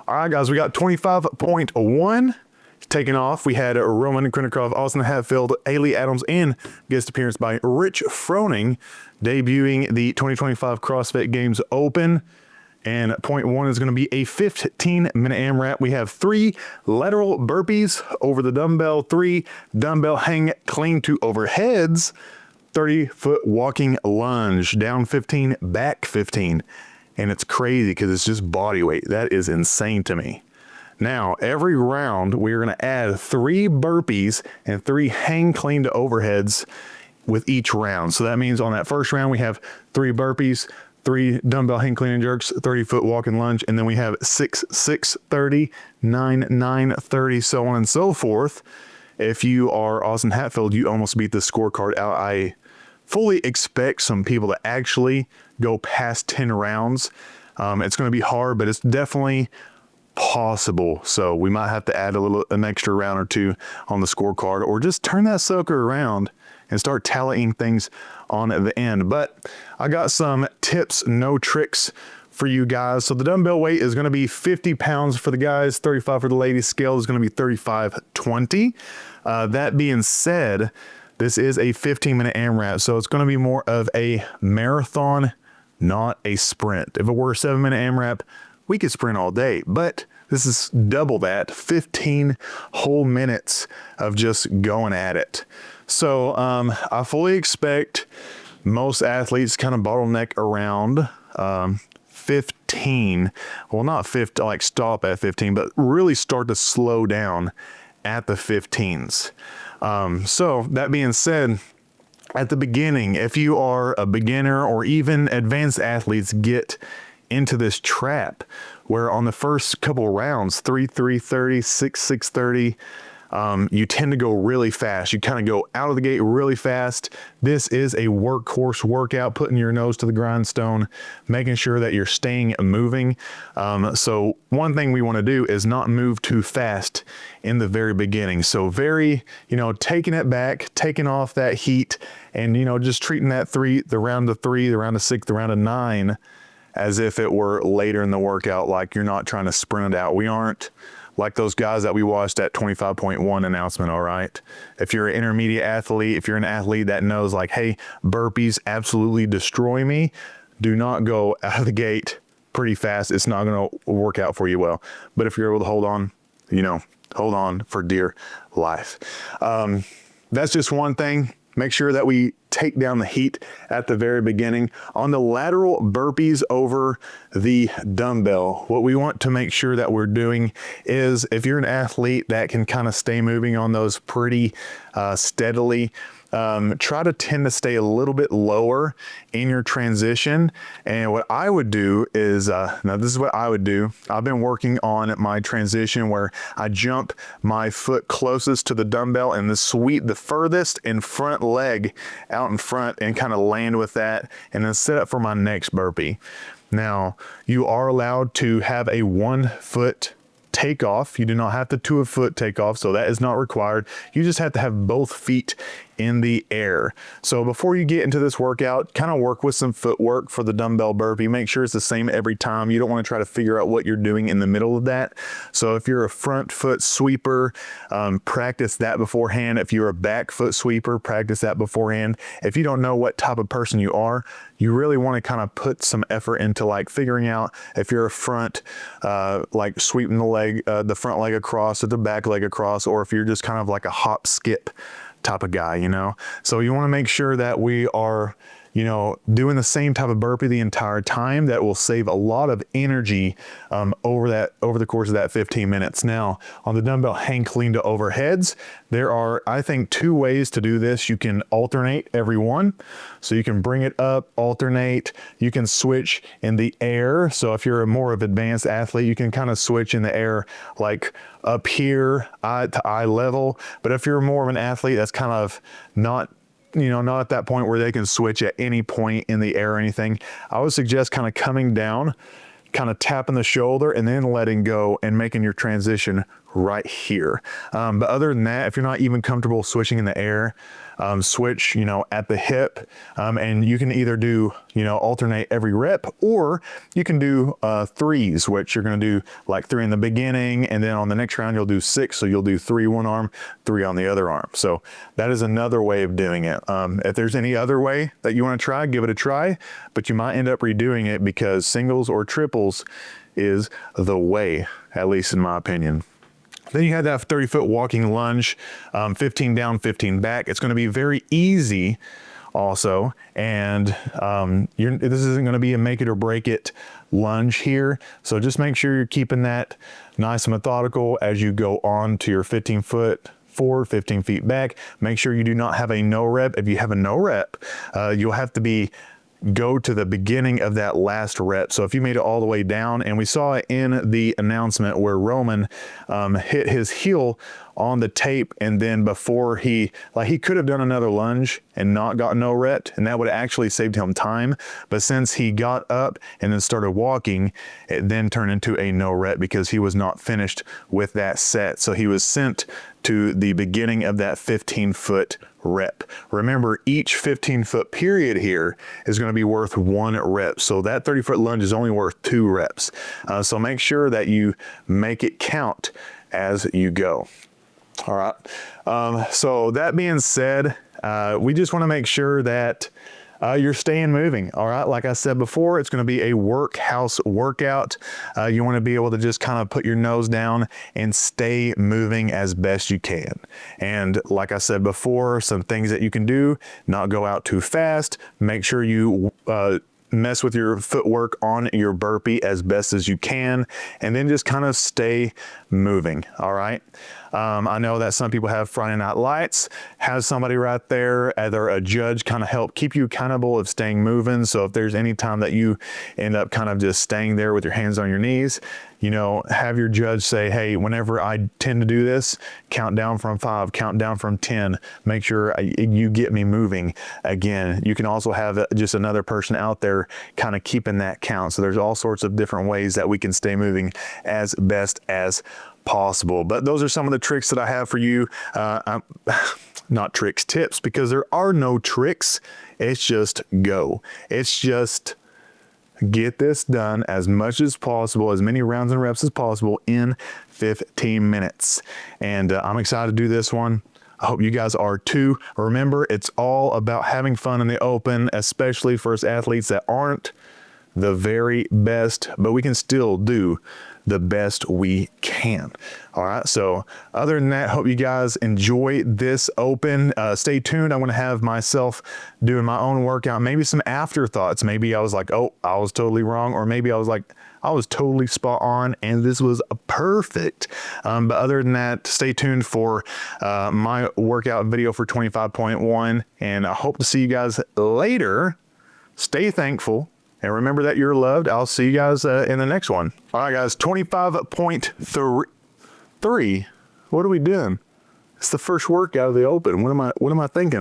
All right, guys, we got 25.1 taking off. We had Roman Krinikov, Austin Hatfield, Ailey Adams, and guest appearance by Rich Froning debuting the 2025 CrossFit Games Open. And point one is going to be a 15-minute AMRAP. We have 3 lateral burpees over the dumbbell, 3 dumbbell hang clean to overheads, 30-foot walking lunge, down 15, back 15. And it's crazy because it's just body weight. That is insane to me. Now, every round, we're going to add 3 burpees and 3 hang clean to overheads with each round. So that means on that first round, we have 3 burpees, 3 dumbbell hang clean and jerks, 30-foot walk and lunge, and then we have 6, 6, 30, 9, 9, 30, so on and so forth. If you are Austin Hatfield, you almost beat the scorecard out. I fully expect some people to actually go past 10 rounds. It's going to be hard, but it's definitely possible. So we might have to add an extra round or 2 on the scorecard, or just turn that sucker around and start tallying things on the end. But I got some tips, no tricks for you guys. So the dumbbell weight is going to be 50 pounds for the guys, 35 for the ladies. Scale is going to be 35-20. That being said, this is a 15-minute AMRAP, so it's going to be more of a marathon, not a sprint. If it were a 7-minute AMRAP, we could sprint all day, but this is double that, 15 whole minutes of just going at it. So I fully expect most athletes kind of bottleneck around 15. Well, not 50, like stop at 15, but really start to slow down at the 15s. So that being said, at the beginning, if you are a beginner or even advanced athletes get into this trap where on the first couple rounds, 3, 3, 30, 6, 6, 30, you tend to go really fast. You kind of go out of the gate really fast. This is a workhorse workout, putting your nose to the grindstone, making sure that you're staying moving. So one thing we want to do is not move too fast in the very beginning. So very, taking it back, taking off that heat, and, just treating that the round of 3, the round of 6, the round of 9, as if it were later in the workout, like you're not trying to sprint it out. We aren't like those guys that we watched at 25.1 announcement, all right? If you're an intermediate athlete, if you're an athlete that knows like, hey, burpees absolutely destroy me, do not go out of the gate pretty fast. It's not gonna work out for you well. But if you're able to hold on, hold on for dear life. That's just one thing. Make sure that we take down the heat at the very beginning. On the lateral burpees over the dumbbell, what we want to make sure that we're doing is, if you're an athlete that can kind of stay moving on those pretty steadily, try to tend to stay a little bit lower in your transition. And what I would do is, now this is what I would do. I've been working on my transition where I jump my foot closest to the dumbbell and the furthest in front leg out in front, and kind of land with that, and then set up for my next burpee. Now, you are allowed to have a 1-foot takeoff. You do not have to 2-foot takeoff, so that is not required. You just have to have both feet in the air. So before you get into this workout, kind of work with some footwork for the dumbbell burpee. Make sure it's the same every time. You don't want to try to figure out what you're doing in the middle of that. So if you're a front foot sweeper, practice that beforehand. If you're a back foot sweeper, practice that beforehand. If you don't know what type of person you are, you really want to kind of put some effort into like figuring out if you're a front, like sweeping the front leg across or the back leg across, or if you're just kind of like a hop skip type of guy, So you want to make sure that we are, doing the same type of burpee the entire time. That will save a lot of energy over the course of that 15 minutes. Now, on the dumbbell hang clean to overheads, there are, I think, 2 ways to do this. You can alternate every one. So you can bring it up, alternate. You can switch in the air. So if you're a more of advanced athlete, you can kind of switch in the air, like up here, eye to eye level. But if you're more of an athlete that's kind of not at that point where they can switch at any point in the air or anything, I would suggest kind of coming down, kind of tapping the shoulder and then letting go and making your transition right here. But other than that, if you're not even comfortable switching in the air, switch, you know, at the hip, and you can either do, you know, alternate every rep, or you can do threes, which you're going to do like 3 in the beginning, and then on the next round you'll do 6, so you'll do 3 one arm, 3 on the other arm. So that is another way of doing it. If there's any other way that you want to try, give it a try, but you might end up redoing it because singles or triples is the way, at least in my opinion. Then you have that 30-foot walking lunge, 15 down, 15 back. It's going to be very easy also, and this isn't going to be a make it or break it lunge here. So just make sure you're keeping that nice and methodical as you go on to your 15-foot forward, 15 feet back. Make sure you do not have a no rep. If you have a no rep, you'll have to go to the beginning of that last rep. So if you made it all the way down, and we saw it in the announcement where Roman hit his heel on the tape, and then before he could have done another lunge and not got no rep, and that would have actually saved him time. But since he got up and then started walking, it then turned into a no rep because he was not finished with that set. So he was sent to the beginning of that 15-foot rep. Remember, each 15-foot period here is going to be worth 1 rep. So that 30-foot lunge is only worth 2 reps. So make sure that you make it count as you go. All right. So that being said, we just want to make sure that you're staying moving. All right. Like I said before, it's going to be a workhouse workout. You want to be able to just kind of put your nose down and stay moving as best you can. And like I said before, some things that you can do: not go out too fast. Make sure you mess with your footwork on your burpee as best as you can, and then just kind of stay moving. All right. I know that some people have Friday Night Lights, has somebody right there, either a judge, kind of help keep you accountable of staying moving. So if there's any time that you end up kind of just staying there with your hands on your knees, you know, have your judge say, hey, whenever I tend to do this, count down from 5, count down from 10, make sure you get me moving again. You can also have just another person out there kind of keeping that count. So there's all sorts of different ways that we can stay moving as best as possible. But those are some of the tricks that I have for you. Not tricks, tips, because there are no tricks. It's just go. It's just get this done as much as possible, as many rounds and reps as possible in 15 minutes. And I'm excited to do this one. I hope you guys are too. Remember, it's all about having fun in the open, especially for us athletes that aren't the very best, but we can still do the best we can. All right. So other than that, hope you guys enjoy this open. Stay tuned. I'm going to have myself doing my own workout, maybe some afterthoughts. Maybe I was like, oh, I was totally wrong. Or maybe I was like, I was totally spot on and this was perfect. But other than that, stay tuned for my workout video for 25.1. And I hope to see you guys later. Stay thankful. And remember that you're loved. I'll see you guys in the next one. All right, guys, 25.3. What are we doing? It's the first workout of the open. What am I thinking?